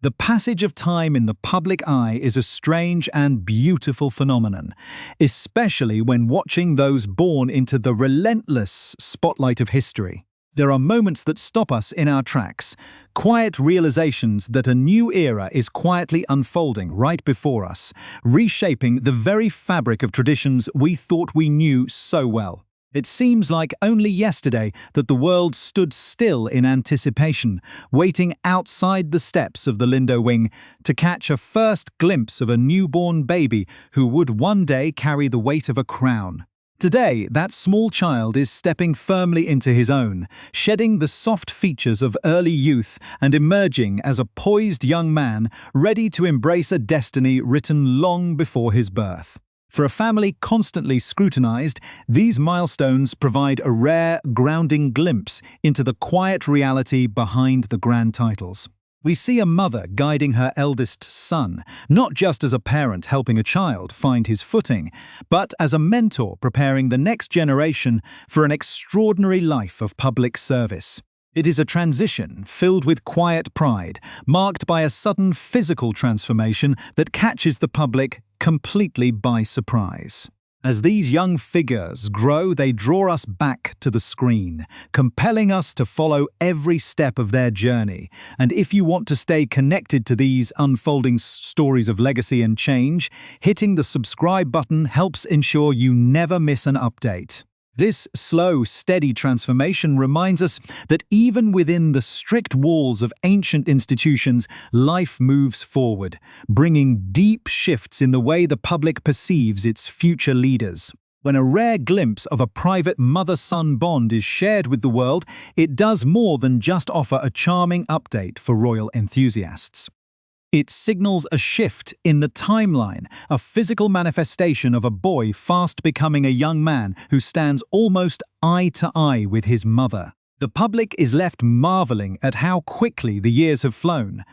The passage of time in the public eye is a strange and beautiful phenomenon, especially when watching those born into the relentless spotlight of history. There are moments that stop us in our tracks, quiet realizations that a new era is quietly unfolding right before us, reshaping the very fabric of traditions we thought we knew so well. It seems like only yesterday that the world stood still in anticipation, waiting outside the steps of the Lindo wing to catch a first glimpse of a newborn baby who would one day carry the weight of a crown. Today, that small child is stepping firmly into his own, shedding the soft features of early youth and emerging as a poised young man ready to embrace a destiny written long before his birth. For a family constantly scrutinized, these milestones provide a rare, grounding glimpse into the quiet reality behind the grand titles. We see a mother guiding her eldest son, not just as a parent helping a child find his footing, but as a mentor preparing the next generation for an extraordinary life of public service. It is a transition filled with quiet pride, marked by a sudden physical transformation that catches the public completely by surprise. As these young figures grow, they draw us back to the screen, compelling us to follow every step of their journey. And if you want to stay connected to these unfolding stories of legacy and change, hitting the subscribe button helps ensure you never miss an update. This slow, steady transformation reminds us that even within the strict walls of ancient institutions, life moves forward, bringing deep shifts in the way the public perceives its future leaders. When a rare glimpse of a private mother-son bond is shared with the world, it does more than just offer a charming update for royal enthusiasts. It signals a shift in the timeline, a physical manifestation of a boy fast becoming a young man who stands almost eye to eye with his mother. The public is left marveling at how quickly the years have flown,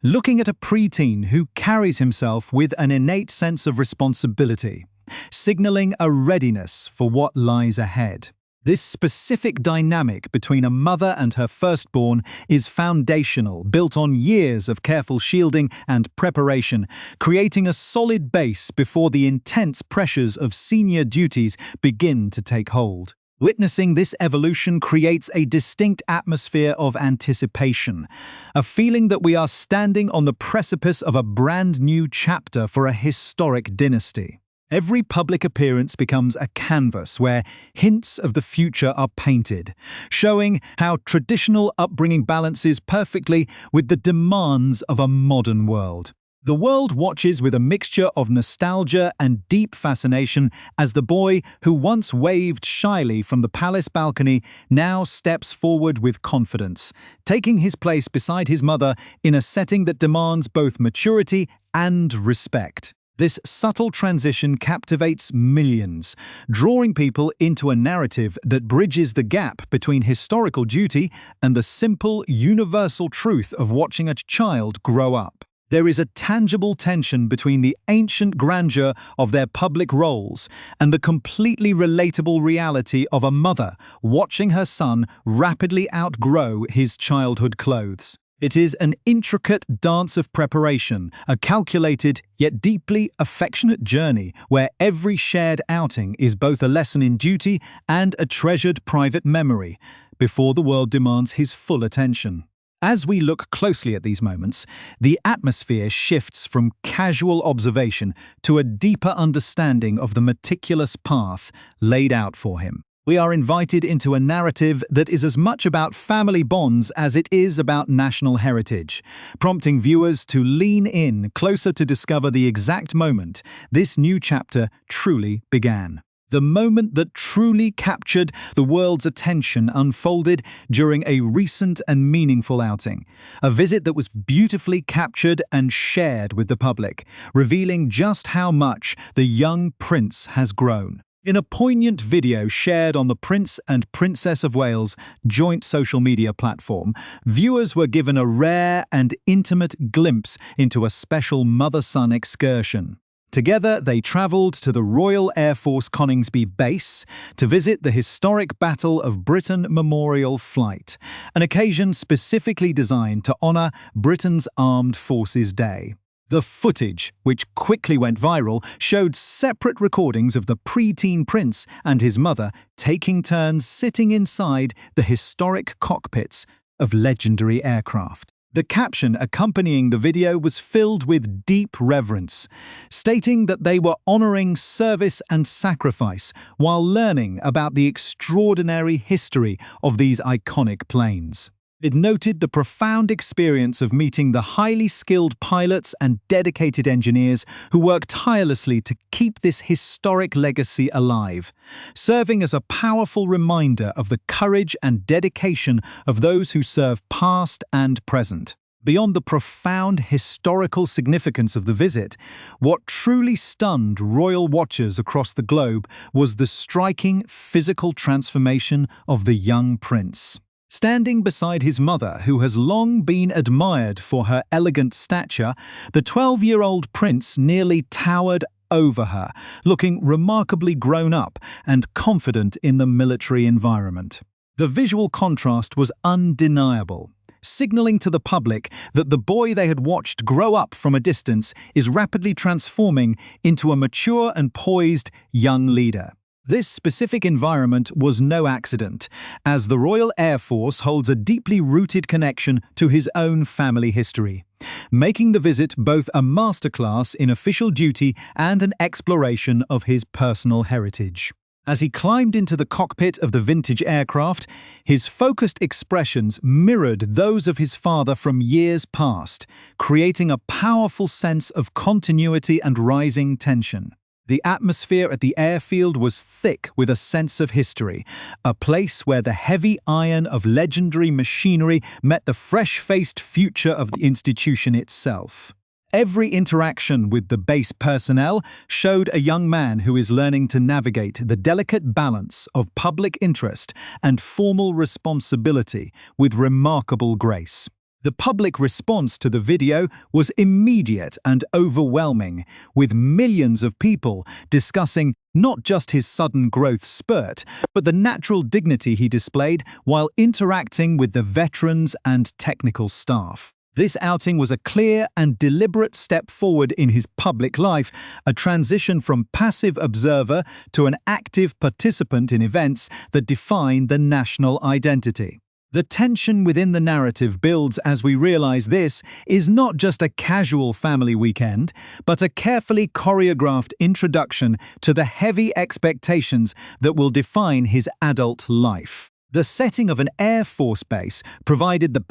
looking at a preteen who carries himself with an innate sense of responsibility, signaling a readiness for what lies ahead. This specific dynamic between a mother and her firstborn is foundational, built on years of careful shielding and preparation, creating a solid base before the intense pressures of senior duties begin to take hold. Witnessing this evolution creates a distinct atmosphere of anticipation, a feeling that we are standing on the precipice of a brand new chapter for a historic dynasty. Every public appearance becomes a canvas where hints of the future are painted, showing how traditional upbringing balances perfectly with the demands of a modern world. The world watches with a mixture of nostalgia and deep fascination as the boy who once waved shyly from the palace balcony now steps forward with confidence, taking his place beside his mother in a setting that demands both maturity and respect. This subtle transition captivates millions, drawing people into a narrative that bridges the gap between historical duty and the simple, universal truth of watching a child grow up. There is a tangible tension between the ancient grandeur of their public roles and the completely relatable reality of a mother watching her son rapidly outgrow his childhood clothes. It is an intricate dance of preparation, a calculated yet deeply affectionate journey where every shared outing is both a lesson in duty and a treasured private memory before the world demands his full attention. As we look closely at these moments, the atmosphere shifts from casual observation to a deeper understanding of the meticulous path laid out for him. We are invited into a narrative that is as much about family bonds as it is about national heritage, prompting viewers to lean in closer to discover the exact moment this new chapter truly began. The moment that truly captured the world's attention unfolded during a recent and meaningful outing. A visit that was beautifully captured and shared with the public, revealing just how much the young prince has grown. In a poignant video shared on the Prince and Princess of Wales joint social media platform, viewers were given a rare and intimate glimpse into a special mother-son excursion. Together, they travelled to the Royal Air Force Coningsby Base to visit the historic Battle of Britain Memorial Flight, an occasion specifically designed to honour Britain's Armed Forces Day. The footage, which quickly went viral, showed separate recordings of the preteen prince and his mother taking turns sitting inside the historic cockpits of legendary aircraft. The caption accompanying the video was filled with deep reverence, stating that they were honouring service and sacrifice while learning about the extraordinary history of these iconic planes. It noted the profound experience of meeting the highly skilled pilots and dedicated engineers who worked tirelessly to keep this historic legacy alive, serving as a powerful reminder of the courage and dedication of those who serve past and present. Beyond the profound historical significance of the visit, what truly stunned royal watchers across the globe was the striking physical transformation of the young prince. Standing beside his mother, who has long been admired for her elegant stature, the 12-year-old prince nearly towered over her, looking remarkably grown up and confident in the military environment. The visual contrast was undeniable, signaling to the public that the boy they had watched grow up from a distance is rapidly transforming into a mature and poised young leader. This specific environment was no accident, as the Royal Air Force holds a deeply rooted connection to his own family history, making the visit both a masterclass in official duty and an exploration of his personal heritage. As he climbed into the cockpit of the vintage aircraft, his focused expressions mirrored those of his father from years past, creating a powerful sense of continuity and rising tension. The atmosphere at the airfield was thick with a sense of history, a place where the heavy iron of legendary machinery met the fresh-faced future of the institution itself. Every interaction with the base personnel showed a young man who is learning to navigate the delicate balance of public interest and formal responsibility with remarkable grace. The public response to the video was immediate and overwhelming, with millions of people discussing not just his sudden growth spurt, but the natural dignity he displayed while interacting with the veterans and technical staff. This outing was a clear and deliberate step forward in his public life, a transition from passive observer to an active participant in events that define the national identity. The tension within the narrative builds as we realize this is not just a casual family weekend, but a carefully choreographed introduction to the heavy expectations that will define his adult life. The setting of an Air Force base provided the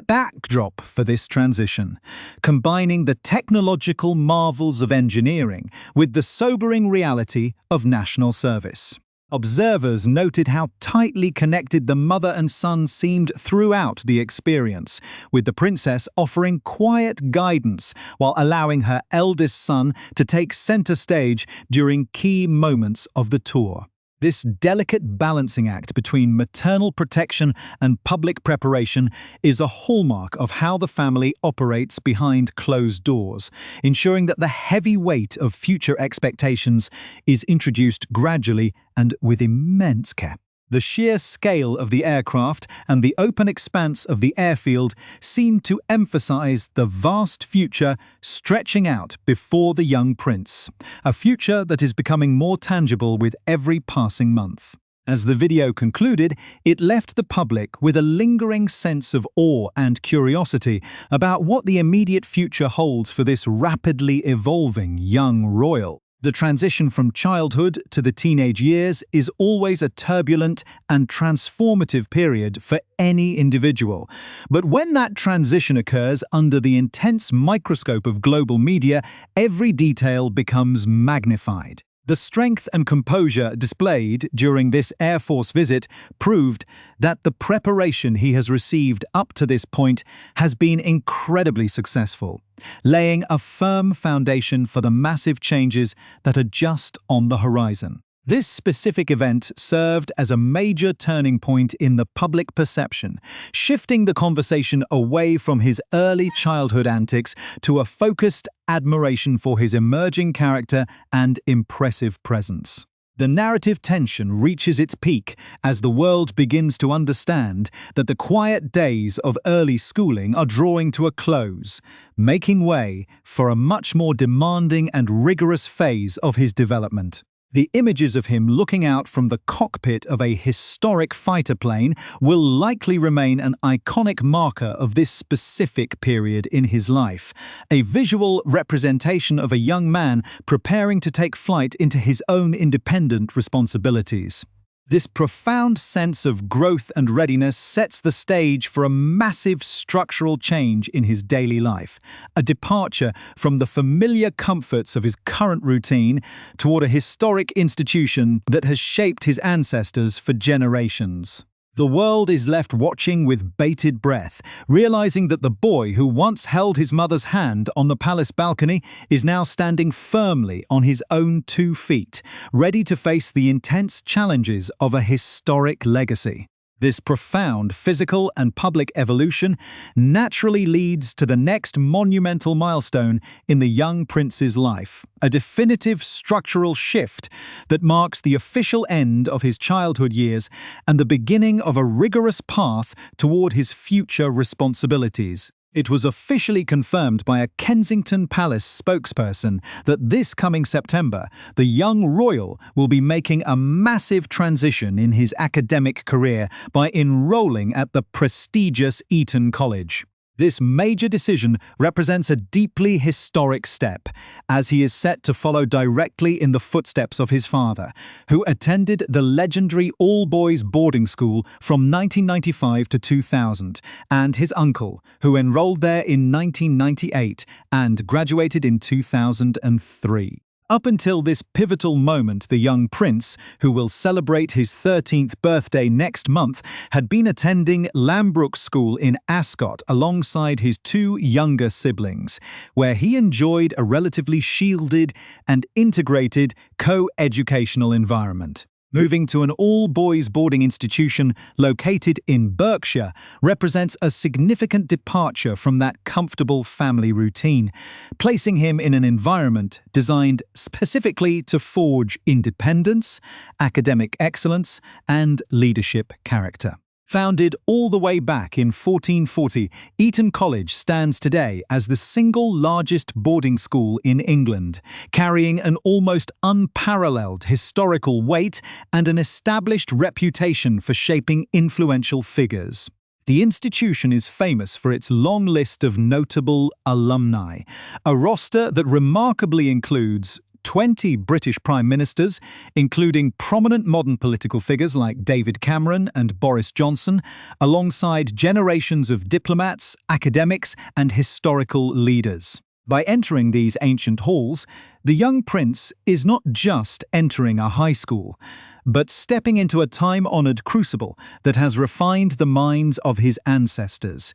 backdrop for this transition, combining the technological marvels of engineering with the sobering reality of national service. Observers noted how tightly connected the mother and son seemed throughout the experience, with the princess offering quiet guidance while allowing her eldest son to take center stage during key moments of the tour. This delicate balancing act between maternal protection and public preparation is a hallmark of how the family operates behind closed doors, ensuring that the heavy weight of future expectations is introduced gradually and with immense care. The sheer scale of the aircraft and the open expanse of the airfield seemed to emphasize the vast future stretching out before the young prince, a future that is becoming more tangible with every passing month. As the video concluded, it left the public with a lingering sense of awe and curiosity about what the immediate future holds for this rapidly evolving young royal. The transition from childhood to the teenage years is always a turbulent and transformative period for any individual. But when that transition occurs under the intense microscope of global media, every detail becomes magnified. The strength and composure displayed during this Air Force visit proved that the preparation he has received up to this point has been incredibly successful, laying a firm foundation for the massive changes that are just on the horizon. This specific event served as a major turning point in the public perception, shifting the conversation away from his early childhood antics to a focused admiration for his emerging character and impressive presence. The narrative tension reaches its peak as the world begins to understand that the quiet days of early schooling are drawing to a close, making way for a much more demanding and rigorous phase of his development. The images of him looking out from the cockpit of a historic fighter plane will likely remain an iconic marker of this specific period in his life, a visual representation of a young man preparing to take flight into his own independent responsibilities. This profound sense of growth and readiness sets the stage for a massive structural change in his daily life, a departure from the familiar comforts of his current routine toward a historic institution that has shaped his ancestors for generations. The world is left watching with bated breath, realizing that the boy who once held his mother's hand on the palace balcony is now standing firmly on his own 2 feet, ready to face the intense challenges of a historic legacy. This profound physical and public evolution naturally leads to the next monumental milestone in the young prince's life, a definitive structural shift that marks the official end of his childhood years and the beginning of a rigorous path toward his future responsibilities. It was officially confirmed by a Kensington Palace spokesperson that this coming September, the young royal will be making a massive transition in his academic career by enrolling at the prestigious Eton College. This major decision represents a deeply historic step, as he is set to follow directly in the footsteps of his father, who attended the legendary all-boys boarding school from 1995 to 2000, and his uncle, who enrolled there in 1998 and graduated in 2003. Up until this pivotal moment, the young prince, who will celebrate his 13th birthday next month, had been attending Lambrook School in Ascot alongside his 2 younger siblings, where he enjoyed a relatively shielded and integrated co-educational environment. Moving to an all-boys boarding institution located in Berkshire represents a significant departure from that comfortable family routine, placing him in an environment designed specifically to forge independence, academic excellence, and leadership character. Founded all the way back in 1440, Eton College stands today as the single largest boarding school in England, carrying an almost unparalleled historical weight and an established reputation for shaping influential figures. The institution is famous for its long list of notable alumni, a roster that remarkably includes 20 British Prime Ministers, including prominent modern political figures like David Cameron and Boris Johnson, alongside generations of diplomats, academics, and historical leaders. By entering these ancient halls, the young prince is not just entering a high school, but stepping into a time-honored crucible that has refined the minds of his ancestors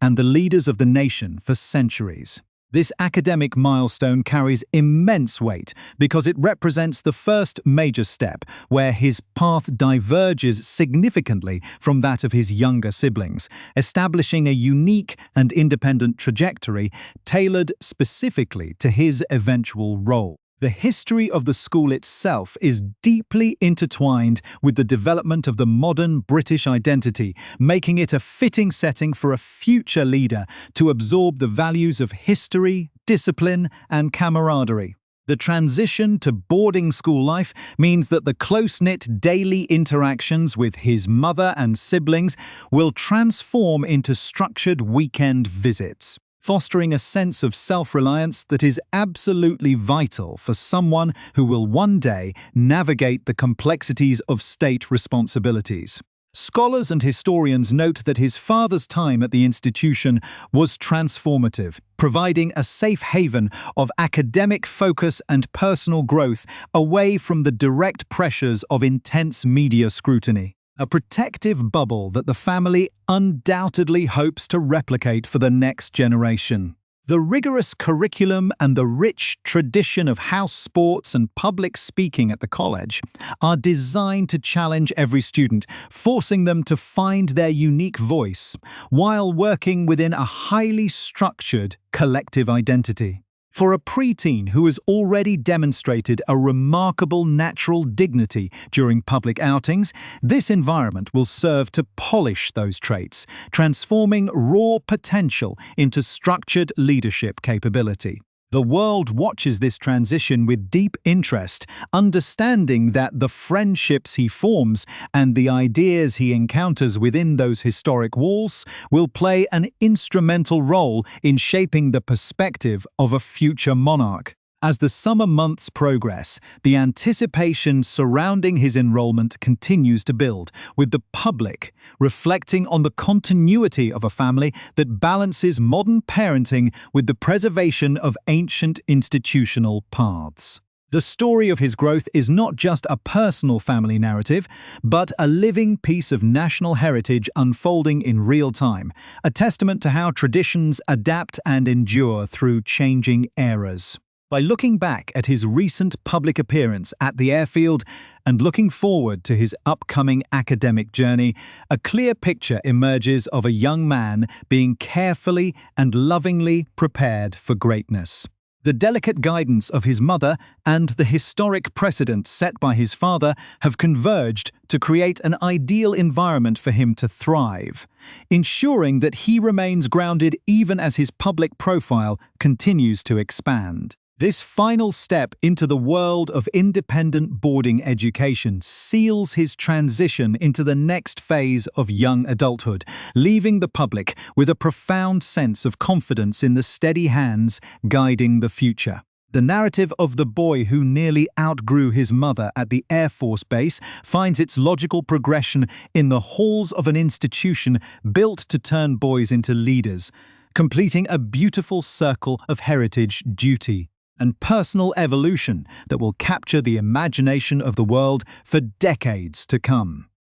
and the leaders of the nation for centuries. This academic milestone carries immense weight because it represents the first major step where his path diverges significantly from that of his younger siblings, establishing a unique and independent trajectory tailored specifically to his eventual role. The history of the school itself is deeply intertwined with the development of the modern British identity, making it a fitting setting for a future leader to absorb the values of history, discipline, and camaraderie. The transition to boarding school life means that the close-knit daily interactions with his mother and siblings will transform into structured weekend visits, fostering a sense of self-reliance that is absolutely vital for someone who will one day navigate the complexities of state responsibilities. Scholars and historians note that his father's time at the institution was transformative, providing a safe haven of academic focus and personal growth away from the direct pressures of intense media scrutiny. A protective bubble that the family undoubtedly hopes to replicate for the next generation. The rigorous curriculum and the rich tradition of house sports and public speaking at the college are designed to challenge every student, forcing them to find their unique voice while working within a highly structured collective identity. For a preteen who has already demonstrated a remarkable natural dignity during public outings, this environment will serve to polish those traits, transforming raw potential into structured leadership capability. The world watches this transition with deep interest, understanding that the friendships he forms and the ideas he encounters within those historic walls will play an instrumental role in shaping the perspective of a future monarch. As the summer months progress, the anticipation surrounding his enrollment continues to build, with the public reflecting on the continuity of a family that balances modern parenting with the preservation of ancient institutional paths. The story of his growth is not just a personal family narrative, but a living piece of national heritage unfolding in real time, a testament to how traditions adapt and endure through changing eras. By looking back at his recent public appearance at the airfield and looking forward to his upcoming academic journey, a clear picture emerges of a young man being carefully and lovingly prepared for greatness. The delicate guidance of his mother and the historic precedent set by his father have converged to create an ideal environment for him to thrive, ensuring that he remains grounded even as his public profile continues to expand. This final step into the world of independent boarding education seals his transition into the next phase of young adulthood, leaving the public with a profound sense of confidence in the steady hands guiding the future. The narrative of the boy who nearly outgrew his mother at the Air Force Base finds its logical progression in the halls of an institution built to turn boys into leaders, completing a beautiful circle of heritage, duty, and personal evolution that will capture the imagination of the world for decades to come.